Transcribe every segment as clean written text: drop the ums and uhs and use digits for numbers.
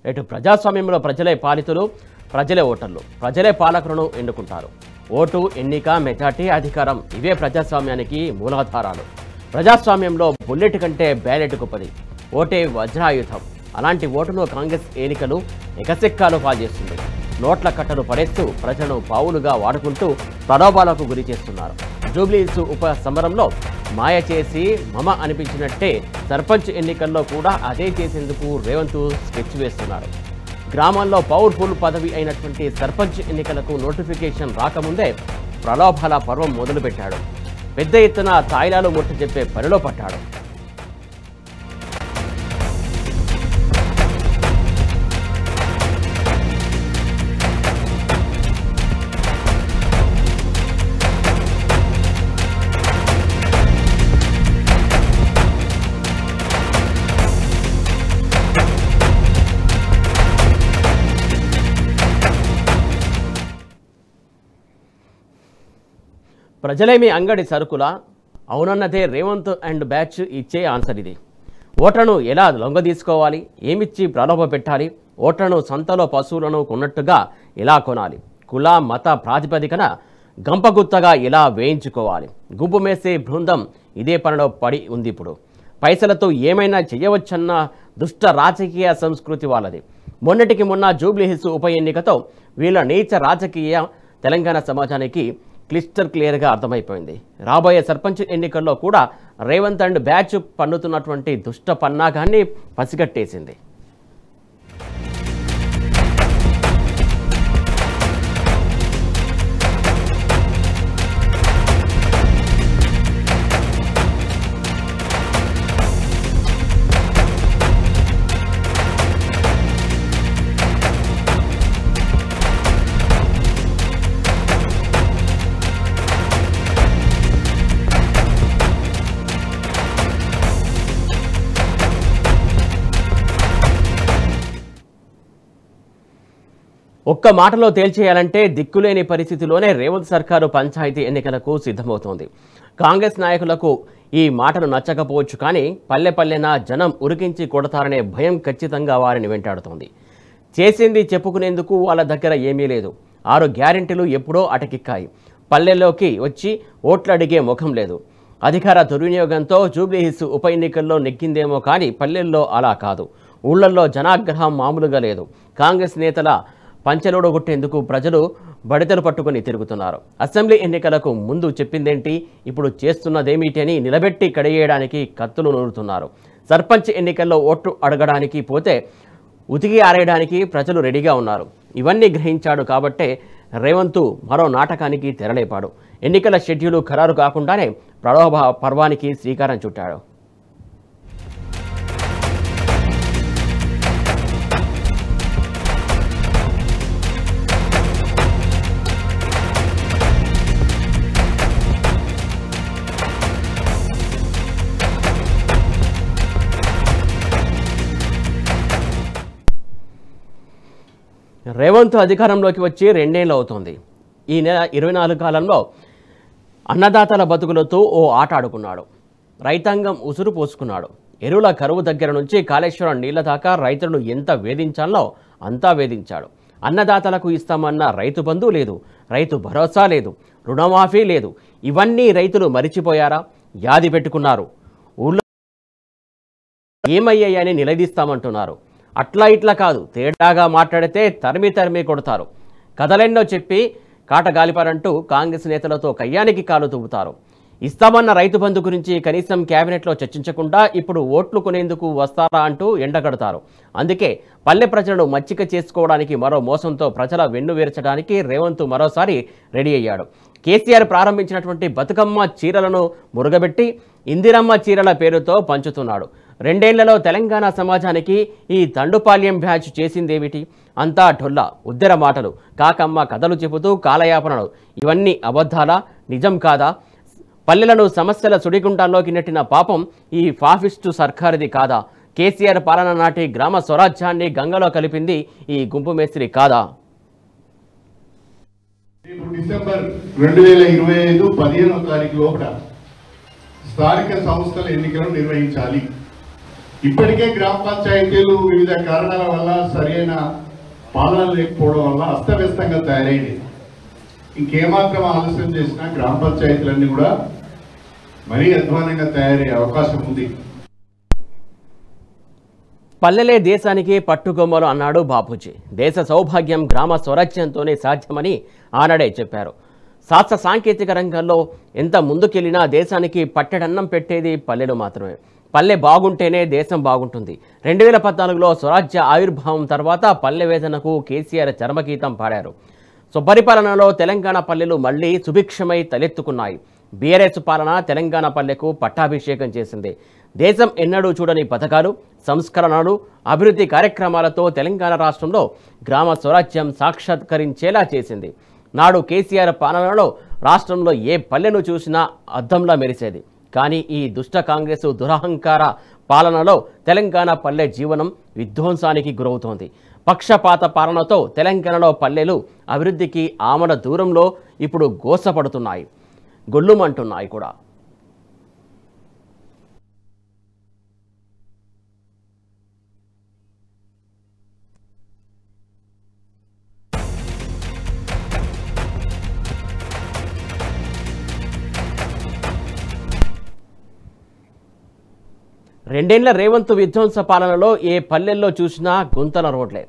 ఇటు ప్రజాస్వామ్యంలో ప్రజలే పాలితులు, ప్రజలే ఓటర్లు, ప్రజలే పాలకులను ఎన్నుకుంటారు. ఓటు, ఎన్నిక, మెజార్టీ, అధికారం ఇవే ప్రజాస్వామ్యానికి మూలాధారాలు. ప్రజాస్వామ్యంలో బుల్లెట్ కంటే బ్యాలెట్ గొప్పది. ఓటే వజ్రాయుధం. అలాంటి ఓటును కాంగ్రెస్ ఎన్నికలు ఎకసెక్కాలు పాల్చేస్తుంది. నోట్ల కట్టలు పడేస్తూ ప్రజలను పావులుగా వాడుకుంటూ ప్రలోభాలకు గురి చేస్తున్నారు. జూబ్లీహిల్స్ ఉప సమరంలో మాయ చేసి మమ అనిపించినట్టే సర్పంచ్ ఎన్నికల్లో కూడా అదే చేసేందుకు రేవంత్ స్కెచ్ వేస్తున్నారు. గ్రామాల్లో పవర్ఫుల్ పదవి అయినటువంటి సర్పంచ్ ఎన్నికలకు నోటిఫికేషన్ రాకముందే ప్రలోభాల పర్వం మొదలుపెట్టాడు. పెద్ద ఎత్తున తాయిలాలు ముట్ట చెప్పే పనిలో పట్టాడు. ప్రజలేమి అంగడి సరుకులా? అవునన్నదే రేవంత్ అండ్ బ్యాచ్ ఇచ్చే ఆన్సర్ ఇది. ఓట్లను ఎలా లొంగ తీసుకోవాలి, ఏమిచ్చి ప్రలోభ పెట్టాలి, ఓట్లను సంతలో పశువులను కొన్నట్టుగా ఎలా కొనాలి, కుల మత ప్రాతిపదికన గంపగుత్తగా ఎలా వేయించుకోవాలి. గుంపు మేసే బృందం ఇదే పనిలో పడి ఉంది. ఇప్పుడు పైసలతో ఏమైనా చేయవచ్చన్న దుష్ట రాజకీయ సంస్కృతి వాళ్ళది. మొన్నటికి మొన్న జూబ్లీహిల్స్ ఉప ఎన్నికతో వీళ్ళ నీచ రాజకీయ తెలంగాణ సమాజానికి క్లియర్గా అర్థమైపోయింది. రాబోయే సర్పంచ్ ఎన్నికల్లో కూడా రేవంత్ అండ్ బ్యాచ్ పన్నుతున్నటువంటి దుష్ట పన్నాగాన్ని పసిగట్టేసింది. ఒక్క మాటలో తేల్చేయాలంటే దిక్కులేని పరిస్థితిలోనే రేవంత్ సర్కారు పంచాయతీ ఎన్నికలకు సిద్ధమవుతోంది. కాంగ్రెస్ నాయకులకు ఈ మాటలు నచ్చకపోవచ్చు, కానీ పల్లె పల్లెన జనం ఉరికించి కొడతారనే భయం ఖచ్చితంగా వారిని వెంటాడుతోంది. చేసింది చెప్పుకునేందుకు వాళ్ళ దగ్గర ఏమీ లేదు. 6 గ్యారెంటీలు ఎప్పుడో అటకెక్కాయి. పల్లెల్లోకి వచ్చి ఓట్లు అడిగే ముఖం లేదు. అధికార దుర్వినియోగంతో జూబ్లీహిల్స్ ఉప ఎన్నికల్లో నెగ్గిందేమో కానీ పల్లెల్లో అలా కాదు. ఊళ్లల్లో జనాగ్రహం మామూలుగా లేదు. కాంగ్రెస్ నేతల పంచెలోడగొట్టేందుకు ప్రజలు బడితలు పట్టుకుని తిరుగుతున్నారు. అసెంబ్లీ ఎన్నికలకు ముందు చెప్పిందేంటి, ఇప్పుడు చేస్తున్నదేమిటి అని నిలబెట్టి కడిగేయడానికి కత్తులు నూరుతున్నారు. సర్పంచ్ ఎన్నికల్లో ఓట్లు అడగడానికి పోతే ఉతికి ఆరేయడానికి ప్రజలు రెడీగా ఉన్నారు. ఇవన్నీ గ్రహించాడు కాబట్టే రేవంత్ మరో నాటకానికి తెరలేపాడు. ఎన్నికల షెడ్యూలు ఖరారు కాకుండానే ప్రలోభ పర్వానికి శ్రీకారం చుట్టాడు. రేవంత్ అధికారంలోకి వచ్చి 2 ఏళ్ళు అవుతోంది. ఈ నెల 24 కాలంలో అన్నదాతల బతుకులతో ఓ ఆట ఆడుకున్నాడు. రైతాంగం ఉసురు పోసుకున్నాడు. ఎరువుల కరువు దగ్గర నుంచి కాళేశ్వరం నీళ్ల దాకా రైతులను ఎంత వేధించాలో అంతా వేధించాడు. అన్నదాతలకు ఇస్తామన్న రైతు బంధు లేదు, రైతు భరోసా లేదు, రుణమాఫీ లేదు. ఇవన్నీ రైతులు మరిచిపోయారా? యాది పెట్టుకున్నారు. ఊళ్ళో ఏమయ్యాయని నిలదీస్తామంటున్నారు. అట్లా ఇట్లా కాదు, తేడాగా మాట్లాడితే తరిమి కొడతారు. కథలెన్నో చెప్పి కాటగాలిపారంటూ కాంగ్రెస్ నేతలతో కయ్యానికి కాలు తువ్వుతారు. ఇస్తామన్న రైతు బంధు గురించి కనీసం కేబినెట్లో చర్చించకుండా ఇప్పుడు ఓట్లు కొనేందుకు వస్తారా అంటూ ఎండగడతారు. అందుకే పల్లె ప్రజలను మచ్చిక చేసుకోవడానికి మరో మోసంతో ప్రజల వెన్ను వేర్చడానికి రేవంత్ మరోసారి రెడీ అయ్యాడు. కేసీఆర్ ప్రారంభించినటువంటి బతుకమ్మ చీరలను మురుగబెట్టి ఇందిరమ్మ చీరల పేరుతో పంచుతున్నాడు. 2 ఏళ్లలో తెలంగాణ సమాజానికి ఈ తండుపాల్యం బ్యాచ్ చేసిందేమిటి? అంతా ఢొల్లా, ఉద్దెర మాటలు, కాకమ్మ కథలు చెబుతూ కాలయాపనలు. ఇవన్నీ అబద్ధాలా? నిజం కాదా? పల్లెలను సమస్యల సుడిగుండాల్లోకి నెట్టిన పాపం ఈ ఫాఫిస్టు సర్కారుది కాదా? కేసీఆర్ పాలన నాటి గ్రామ స్వరాజ్యాన్ని గంగలో కలిపింది ఈ గుంపు మేస్త్రి కాదా? డిసెంబర్ 2025 15వ తారీఖు లోపల స్థానిక సంస్థల ఎన్నికలను నిర్వహించాలి. ఇప్పటికే గ్రామ పంచాయతీలు వివిధ కారణాల వల్ల సరైన పాలన లేకపోవడం వల్ల అస్తవ్యస్తంగా తయారైంది. ఇంకేమాత్రం ఆలస్యం చేసినా గ్రామ పంచాయతీలన్నీ కూడా మరీ అధ్వానంగా తయారయ్యే అవకాశం ఉంది. పల్లెలే దేశానికి పట్టుగొమ్మలు అన్నాడు బాపూజీ. దేశ సౌభాగ్యం గ్రామ స్వరాజ్యంతోనే సాధ్యమని ఆనాడే చెప్పారు. శాస్త్ర సాంకేతిక రంగంలో ఎంత ముందుకెళ్లినా దేశానికి పట్టెడన్నం పెట్టేది పల్లెలు మాత్రమే. పల్లె బాగుంటేనే దేశం బాగుంటుంది. 2014లో స్వరాజ్య ఆవిర్భావం తర్వాత పల్లె వేదనకు కేసీఆర్ చరమగీతం పాడారు. సుపరిపాలనలో తెలంగాణ పల్లెలు మళ్లీ సుభిక్షమై తలెత్తుకున్నాయి. బీఆర్ఎస్ పాలన తెలంగాణ పల్లెకు పట్టాభిషేకం చేసింది. దేశం ఎన్నడూ చూడని పథకాలు, సంస్కరణలు, అభివృద్ధి కార్యక్రమాలతో తెలంగాణ రాష్ట్రంలో గ్రామ స్వరాజ్యం సాక్షాత్కరించేలా చేసింది. నాడు కేసీఆర్ పాలనలో రాష్ట్రంలో ఏ పల్లెను చూసినా అద్దంలా మెరిసేది. కానీ ఈ దుష్ట కాంగ్రెసు దురహంకార పాలనలో తెలంగాణ పల్లె జీవనం విధ్వంసానికి గురవుతోంది. పక్షపాత పాలనతో తెలంగాణలో పల్లెలు అభివృద్ధికి ఆమడ దూరంలో ఇప్పుడు గోసపడుతున్నాయి, గొల్లుమంటున్నాయి కూడా. రెండేళ్ల రేవంత్ విధ్వంస పాలనలో ఏ పల్లెల్లో చూసినా గుంతల రోడ్లే,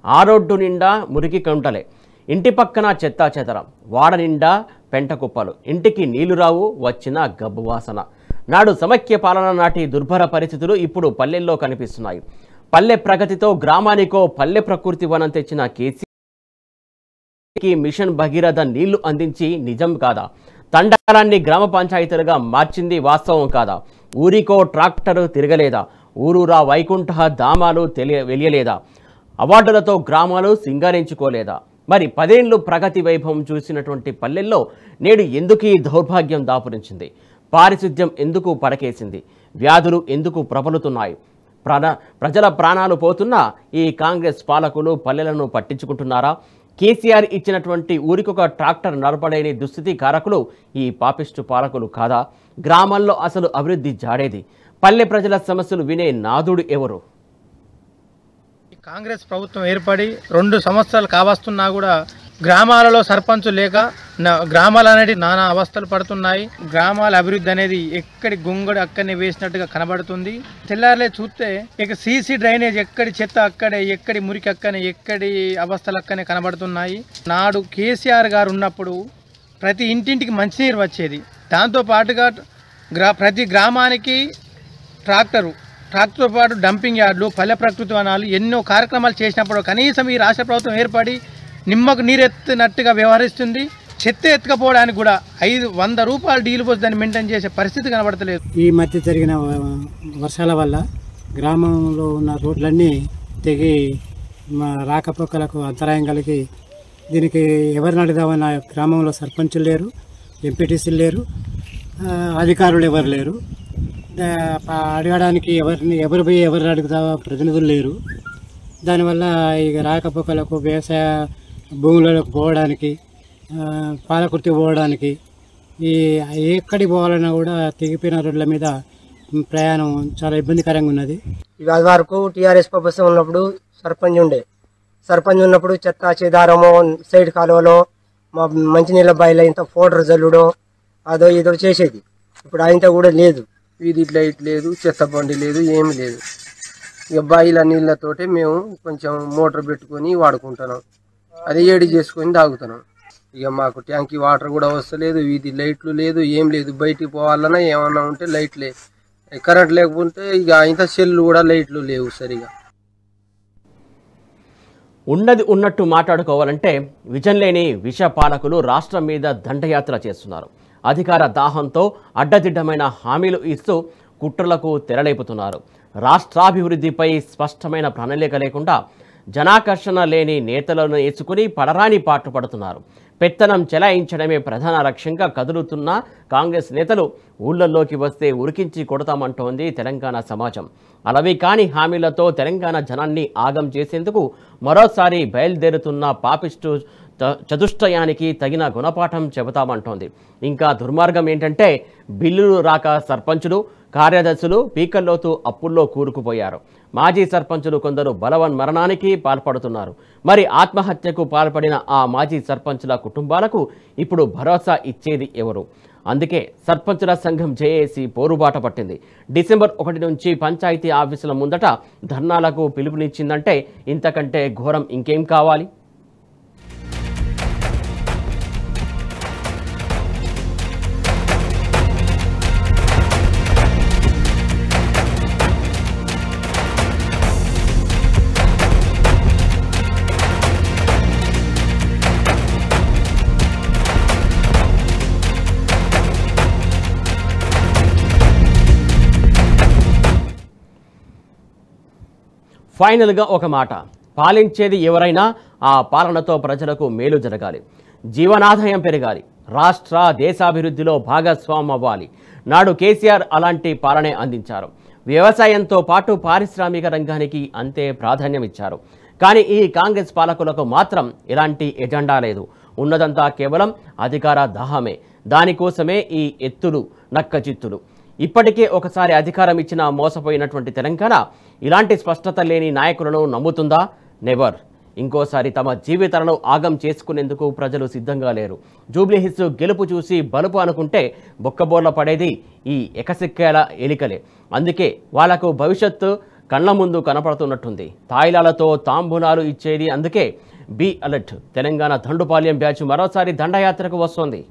ఆ రోడ్డు నిండా మురికి కంటలే, ఇంటి పక్కన చెత్తా చెదరం, వాడ నిండా పెంట కుప్పలు, ఇంటికి నీళ్లు రావు, వచ్చిన గబ్బు వాసన. నాడు సమైక్య పాలన నాటి దుర్భర పరిస్థితులు ఇప్పుడు పల్లెల్లో కనిపిస్తున్నాయి. పల్లె ప్రగతితో గ్రామానికో పల్లె ప్రకృతి వనం తెచ్చిన కేసీఆర్కి మిషన్ భగీరథ నీళ్లు అందించి నిజం కాదా? తండారాన్ని గ్రామ పంచాయతీలుగా మార్చింది వాస్తవం కాదా? ఊరికో ట్రాక్టరు తిరగలేదా? ఊరూరా వైకుంఠ ధామాలు వెలియలేదా? అవార్డులతో గ్రామాలు సింగారించుకోలేదా? మరి 10 ఏళ్లు ప్రగతి వైభవం చూసినటువంటి పల్లెల్లో నేడు ఎందుకు ఈ దౌర్భాగ్యం దాపురించింది? పారిశుద్ధ్యం ఎందుకు పడకేసింది? వ్యాధులు ఎందుకు ప్రబలుతున్నాయి? ప్రజల ప్రాణాలు పోతున్నా ఈ కాంగ్రెస్ పాలకులు పల్లెలను పట్టించుకుంటున్నారా? కేసీఆర్ ఇచ్చినటువంటి ఊరికొక ట్రాక్టర్ నడపలేని దుస్థితి కారకులు ఈ పాపిస్టు పాలకులు కాదా? గ్రామాల్లో అసలు అభివృద్ధి జాడేది? పల్లె ప్రజల సమస్యలు వినే నాదుడు ఎవరు? కాంగ్రెస్ ప్రభుత్వం ఏర్పడి 2 సంవత్సరాలు కావస్తున్నా కూడా గ్రామాలలో సర్పంచులు లేక గ్రామాలు అనేది నానా అవస్థలు పడుతున్నాయి. గ్రామాల అభివృద్ధి అనేది ఎక్కడి గొంగడు అక్కడనే వేసినట్టుగా కనబడుతుంది. తెల్లారులే చూస్తే ఇక సీసీ డ్రైనేజ్ ఎక్కడి చెత్త అక్కడే, ఎక్కడి మురికి అక్కనే, ఎక్కడి అవస్థలు అక్కనే కనబడుతున్నాయి. నాడు కేసీఆర్ గారు ఉన్నప్పుడు ప్రతి ఇంటింటికి మంచినీరు వచ్చేది. దాంతో పాటుగా ప్రతి గ్రామానికి ట్రాక్టర్తో పాటు డంపింగ్ యార్డులు, పల్లె ప్రకృతి వనాలు ఎన్నో కార్యక్రమాలు చేసినప్పుడు కనీసం ఈ రాష్ట్ర ప్రభుత్వం ఏర్పడి నిమ్మకు నీరెత్తినట్టుగా వ్యవహరిస్తుంది. చెత్త ఎత్తుకపోవడానికి కూడా 100 రూపాయలు డీలు పోసి దాన్ని మెయింటైన్ చేసే పరిస్థితి కనబడతలేదు. ఈ మధ్య జరిగిన వర్షాల వల్ల గ్రామంలో ఉన్న రోడ్లన్నీ తెగి రాకపోకలకు అంతరాయం కలిగి దీనికి ఎవరిని అడుగుదామన్న గ్రామంలో సర్పంచులు లేరు, ఎంపీటీసీలు లేరు, అధికారులు ఎవరు లేరు. అడగడానికి ఎవరు పోయి ఎవరిని అడుగుతావా ప్రతినిధులు లేరు. దానివల్ల ఇక రాకపోకలకు, వ్యవసాయ భూములకు పోవడానికి, పాలకుర్తి పోవడానికి, ఈ ఎక్కడికి పోవాలన్నా కూడా తెగిపోయిన రోడ్ల మీద ప్రయాణం చాలా ఇబ్బందికరంగా ఉన్నది. అది వరకు టీఆర్ఎస్ ప్రభుత్వం ఉన్నప్పుడు సర్పంచ్ ఉన్నప్పుడు చెత్త చెదారము సైడ్ కాలువలో మా మంచినీళ్ళ బాయిలో ఇంత ఫోటర్ జల్లుడో అదో ఇదో చేసేది. ఇప్పుడు ఆయన కూడా లేదు. వీధి లైట్ లేదు, చెత్త బండి లేదు, ఏమి లేదు. ఇక బాయిల నీళ్ళతోటే మేము కొంచెం మోటార్ పెట్టుకొని వాడుకుంటున్నాం. అది ఏడి చేసుకొని తాగుతున్నాం. ఇక మాకు ట్యాంకీ వాటర్ కూడా వస్తలేదు, వీధి లైట్లు లేదు, ఏం లేదు. బయటికి పోవాలన్నా ఏమన్నా ఉంటే లైట్లే, కరెంట్ లేకపోతే ఇక ఇంత సెల్లు కూడా లైట్లు లేవు సరిగా. ఉన్నది ఉన్నట్టు మాట్లాడుకోవాలంటే విజన్ లేని విష పాలకులు రాష్ట్రం మీద దండయాత్ర చేస్తున్నారు. అధికార దాహంతో అడ్డదిడ్డమైన హామీలు ఇస్తూ కుట్రలకు తెరలేపుతున్నారు. రాష్ట్రాభివృద్ధిపై స్పష్టమైన ప్రణాళిక లేకుండా జనాకర్షణ లేని నేతలను వేసుకుని పడరాని పాటు పడుతున్నారు. పెత్తనం చెలాయించడమే ప్రధాన లక్ష్యంగా కదులుతున్న కాంగ్రెస్ నేతలు ఊళ్ళల్లోకి వస్తే ఉరికించి కొడతామంటోంది తెలంగాణ సమాజం. అలవి కాని హామీలతో తెలంగాణ జనాన్ని ఆగం చేసేందుకు మరోసారి బయలుదేరుతున్న పాపిస్టు చతుష్టయానికి తగిన గుణపాఠం చెబుతామంటోంది. ఇంకా దుర్మార్గం ఏంటంటే బిల్లులు రాక సర్పంచులు, కార్యదర్శులు పీకల్లోతు అప్పుల్లో కూరుకుపోయారు. మాజీ సర్పంచులు కొందరు బలవన్ మరణానికి పాల్పడుతున్నారు. మరి ఆత్మహత్యకు పాల్పడిన ఆ మాజీ సర్పంచుల కుటుంబాలకు ఇప్పుడు భరోసా ఇచ్చేది ఎవరు? అందుకే సర్పంచుల సంఘం జేఏసీ పోరుబాట పట్టింది. డిసెంబర్ 1 నుంచి పంచాయతీ ఆఫీసుల ముందట ధర్నాలకు పిలుపునిచ్చిందంటే ఇంతకంటే ఘోరం ఇంకేం కావాలి? ఫైనల్గా ఒక మాట, పాలించేది ఎవరైనా ఆ పాలనతో ప్రజలకు మేలు జరగాలి, జీవనాదాయం పెరగాలి, రాష్ట్ర దేశాభివృద్ధిలో భాగస్వామ్యం అవ్వాలి. నాడు కేసీఆర్ అలాంటి పాలనే అందించారు. వ్యవసాయంతో పాటు పారిశ్రామిక రంగానికి అంతే ప్రాధాన్యం ఇచ్చారు. కానీ ఈ కాంగ్రెస్ పాలకులకు మాత్రం ఇలాంటి ఎజెండా లేదు. ఉన్నదంతా కేవలం అధికార దాహమే. దానికోసమే ఈ ఎత్తులు నక్కచిత్తులు. ఇప్పటికే ఒకసారి అధికారం ఇచ్చిన మోసపోయినటువంటి తెలంగాణ ఇలాంటి స్పష్టత లేని నాయకులను నమ్ముతుందా? నెవర్. ఇంకోసారి తమ జీవితాలను ఆగం చేసుకునేందుకు ప్రజలు సిద్ధంగా లేరు. జూబ్లీహిల్స్ గెలుపు చూసి బలుపు అనుకుంటే బొక్కబోర్ల పడేది ఈ ఎకసిక్కేల ఎలికలే. అందుకే వాళ్లకు భవిష్యత్తు కళ్ళ ముందు కనపడుతున్నట్టుంది. తాయిలాలతో తాంబూలాలు ఇచ్చేది అందుకే. Be alert. Telangana Dandupalyam batch మరోసారి దండయాత్రకు వస్తోంది.